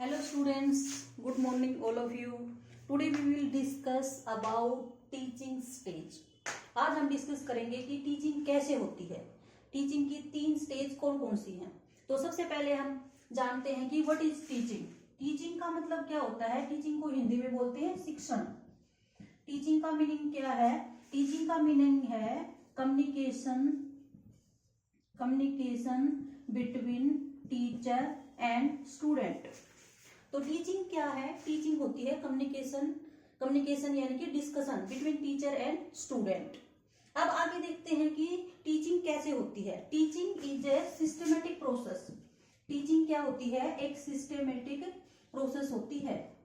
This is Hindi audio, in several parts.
Hello students, good morning all of you. Today we will discuss about teaching stage. आज हम डिस्कस करेंगे कि टीचिंग कैसे होती है। टीचिंग की 3 स्टेज कौन कौन सी हैं। तो सबसे पहले हम जानते हैं कि व्हाट इज टीचिंग। टीचिंग का मतलब क्या होता है। टीचिंग को हिंदी में बोलते हैं शिक्षण। टीचिंग का मीनिंग क्या है। टीचिंग का मीनिंग है communication between teacher and student. तो टीचिंग क्या है। टीचिंग होती है कम्युनिकेशन यानी कि discussion between teacher and student. अब आगे देखते हैं कि टीचिंग कैसे होती है। Teaching is a systematic process. Teaching क्या होती है, एक सिस्टमेटिक प्रोसेस होती है,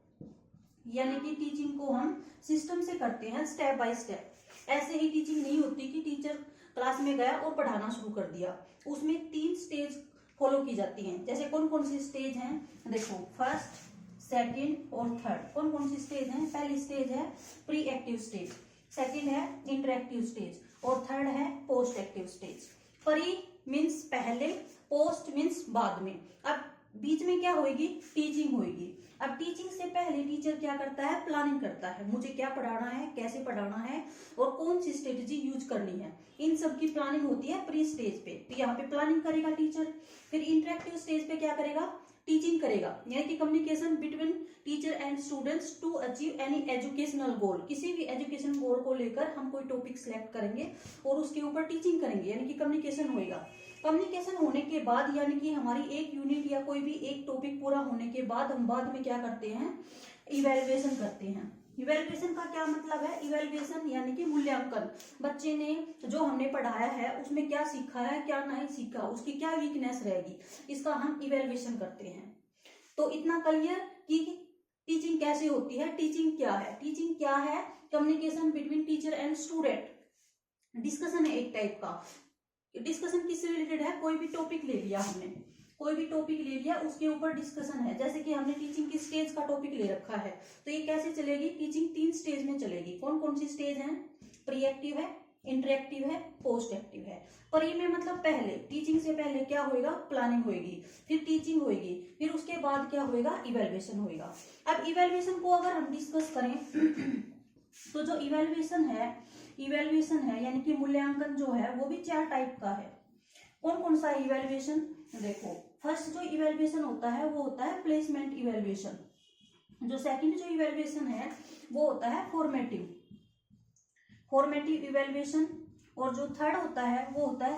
यानी कि टीचिंग को हम सिस्टम से करते हैं, स्टेप बाय स्टेप। ऐसे ही टीचिंग नहीं होती कि टीचर क्लास में गया और पढ़ाना शुरू कर दिया। उसमें 3 स्टेज फॉलो की जाती हैं। जैसे कौन कौन सी स्टेज हैं, देखो फर्स्ट, सेकंड और थर्ड। कौन कौन सी स्टेज हैं। पहली स्टेज है प्री एक्टिव स्टेज, सेकंड है इंटरएक्टिव स्टेज और थर्ड है post active stage. Pre means पहले, पोस्ट मीन्स बाद में। अब बीच में क्या होगी, टीचिंग होगी। अब टीचिंग से पहले टीचर क्या करता है, प्लानिंग करता है, मुझे क्या पढ़ाना है, कैसे पढ़ाना है और कौन सी स्ट्रेटेजी यूज करनी है। इन सब की प्लानिंग होती है प्री स्टेज पे। तो यहाँ पे प्लानिंग करेगा टीचर। फिर इंटरेक्टिव स्टेज पे क्या करेगा, टीचिंग करेगा, यानी कि communication between teacher and students to achieve any educational goal. किसी भी एजुकेशन गोल को लेकर हम कोई टॉपिक सिलेक्ट करेंगे और उसके ऊपर टीचिंग करेंगे, यानी कि कम्युनिकेशन होएगा। कम्युनिकेशन होने के बाद, यानी कि हमारी एक यूनिट या कोई भी एक टॉपिक पूरा होने के बाद हम बाद में क्या करते हैं, इवेल्युएशन करते हैं। इवेल्युएशन का क्या मतलब है, इवेल्युएशन यानी कि मूल्यांकन। बच्चे ने जो हमने पढ़ाया है उसमें क्या सीखा है, क्या नहीं सीखा, उसकी क्या वीकनेस रहेगी, इसका हम इवेल्युएशन करते हैं। तो इतना क्लियर कि टीचिंग कैसे होती है, टीचिंग क्या है। टीचिंग क्या है, communication between teacher and student. Discussion है एक टाइप का। डिस्कशन किससे रिलेटेड है, कोई भी टॉपिक ले लिया हमने, कोई भी टॉपिक ले लिया, उसके ऊपर डिस्कशन है। जैसे कि हमने टीचिंग की स्टेज का टॉपिक ले रखा है, तो ये कैसे चलेगी, टीचिंग 3 स्टेज में चलेगी। कौन कौन सी स्टेज हैं, प्री एक्टिव है, इंटरएक्टिव है, पोस्ट एक्टिव है। प्री में मतलब पहले, टीचिंग से पहले क्या होएगा, प्लानिंग होएगी, फिर टीचिंग होएगी, फिर उसके बाद क्या होएगा, इवेल्युएशन होएगा। अब इवेल्युएशन को अगर हम डिस्कस करें तो जो इवेल्युएशन है यानी कि मूल्यांकन जो है वो भी 4 टाइप का है। कौन कौन सा इवेल्युएशन, देखो फर्स्ट जो इवेल्युएशन होता है वो होता है प्लेसमेंट इवेल्युएशन। जो सेकंड जो इवेल्युएशन है वो होता है फॉर्मेटिव इवेल्युएशन। और जो थर्ड होता है वो होता है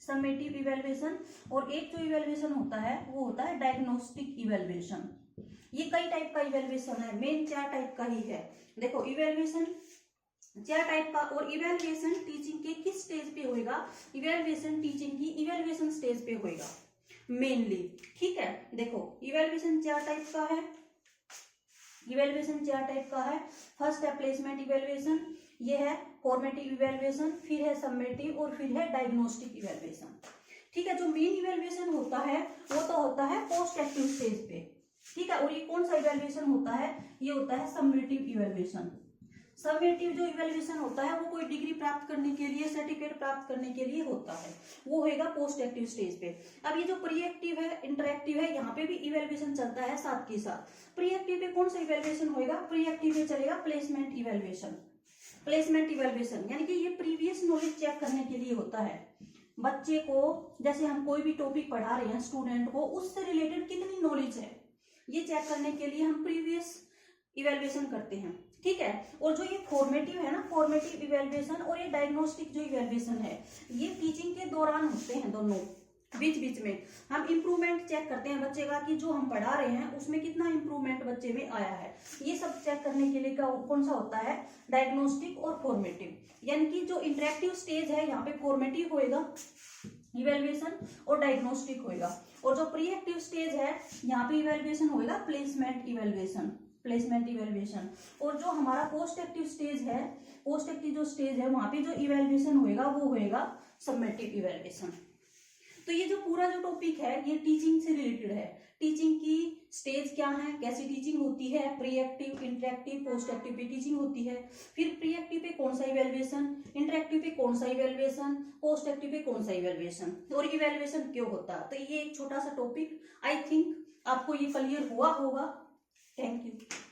समेटिव इवेल्युएशन। और एक जो इवेल्युएशन होता है वो होता है डायग्नोस्टिक इवेल्युएशन। ये कई टाइप का इवेल्युएशन है, मेन 4 टाइप का ही है। देखो इवेल्युएशन 4 टाइप का। और इवेल्युएशन टीचिंग के किस स्टेज पे होएगा, इवेल्युएशन टीचिंग की इवेल्युएशन स्टेज पे होएगा मेनली। ठीक है, देखो इवेल्युएशन 4 टाइप का है। फर्स्ट है प्लेसमेंट इवेल्युएशन, ये है फॉर्मेटिव इवेल्युएशन, फिर है समेटिव और फिर है डायग्नोस्टिक इवेल्युएशन। ठीक है, जो मेन इवेल्युएशन होता है वो तो होता है पोस्ट एक्टिव स्टेज पे। ठीक है, और ये कौन सा इवेल्युएशन होता है, ये होता है समेटिव इवेल्युएशन। समेटिव जो इवेल्युएशन होता है वो कोई डिग्री प्राप्त करने के लिए, सर्टिफिकेट प्राप्त करने के लिए होता है, वो होएगा पोस्ट एक्टिव स्टेज पे। अब ये जो प्री एक्टिव है, इंटरएक्टिव है, यहाँ पे भी इवेल्युएशन चलता है साथ के साथ। प्री एक्टिव पे कौन सा इवेल्युएशन होएगा, प्री एक्टिव पे चलेगा प्लेसमेंट इवेल्युएशन यानी कि ये प्रीवियस नॉलेज चेक करने के लिए होता है। बच्चे को, जैसे हम कोई भी टॉपिक पढ़ा रहे हैं स्टूडेंट को, उससे रिलेटेड कितनी नॉलेज है ये चेक करने के लिए हम प्रीवियस इवेल्युएशन करते हैं। ठीक है, और जो ये फॉर्मेटिव है ना, फॉर्मेटिव इवेल्युएशन और ये डायग्नोस्टिक जो इवेल्युएशन है, ये टीचिंग के दौरान होते हैं। दोनों बीच में हम इम्प्रूवमेंट चेक करते हैं बच्चे का, कि जो हम पढ़ा रहे हैं उसमें कितना इम्प्रूवमेंट बच्चे में आया है। ये सब चेक करने के लिए कौन सा होता है, डायग्नोस्टिक और फॉर्मेटिव। यानी कि जो इंटरेक्टिव स्टेज है यहाँ पे फॉर्मेटिव होएगा इवेल्युएशन और डायग्नोस्टिक होएगा, और जो प्री एक्टिव स्टेज है यहाँ पे इवेल्युएशन होएगा प्लेसमेंट इवेल्युएशन। और जो हमारा पोस्ट एक्टिव स्टेज है, वहां पे जो इवेल्युएशन होएगा वो होएगा समेटिव इवेल्युएशन। तो ये जो पूरा जो टॉपिक है ये टीचिंग से रिलेटेड है। टीचिंग की स्टेज क्या है, कैसी टीचिंग होती है, pre active, interactive, post active पे टीचिंग होती है, फिर प्री एक्टिव पे कौन सा इवेल्युएशन, इंटरेक्टिव पे कौन सा इवेल्युएशन, पोस्ट एक्टिव पे कौन सा इवेल्युएशन, और इवेल्युएशन क्यों होता है। तो ये एक छोटा सा टॉपिक, आई थिंक आपको ये क्लियर हुआ होगा। Thank you.